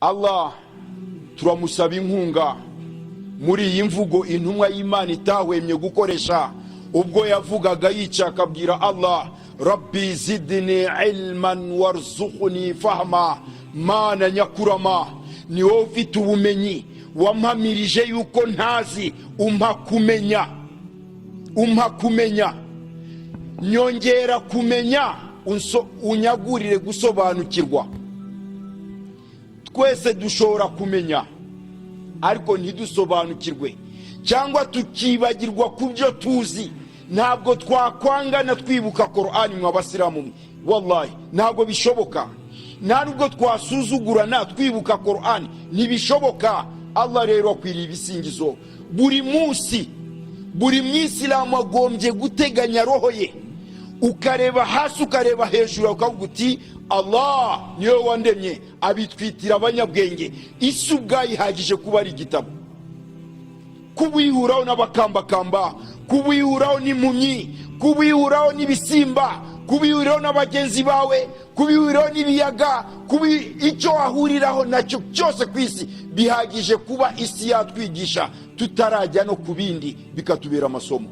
Allah turamusaba inkunga muri iyi mvugo intumwa y'Imana itahwemye gukoresha ubwo yavugaga yica akabwira Allah, Rabbi zidni ilman warzuqni fahma. Mana nyakurama, ni wowe ufite ubumenyi, wampamirije yuko ntazi, umpa kumenya, nyongera kumenya, unyagurire gusobanukirwa. Twese dushobora kumenya ariko ntidusobanukirwe, cyangwa tukibagirwa kubyo tuzi. Ntabwo twakwangana twibuka Qur'ani mw'abasilamu, wallahi ntabwo bishoboka. Ntabwo twasuzugurana twibuka Qur'ani, ntibishoboka. Allah rero akwiriye ibisingizo. Buri munsi buri mwisilamu agombye guteganya roho ye, ukareba hasi ukareba hejuru, ukavuga uti Allah niwe wandemye, abitwitira abanyabwenge. Isi ubwayo ihagije kuba ari igitabo. Kubihuraho n'abakambakamba, kubihuraho n'impumyi, kubihuraho n'ibisimba, kubihuraho n'abagenzi bawe, kubihuraho n'ibiyaga, icyo wahuriraho nacyo cyose ku isi bihagije kuba isi yatwigisha, tutarajya no ku bindi bikatubera amasomo.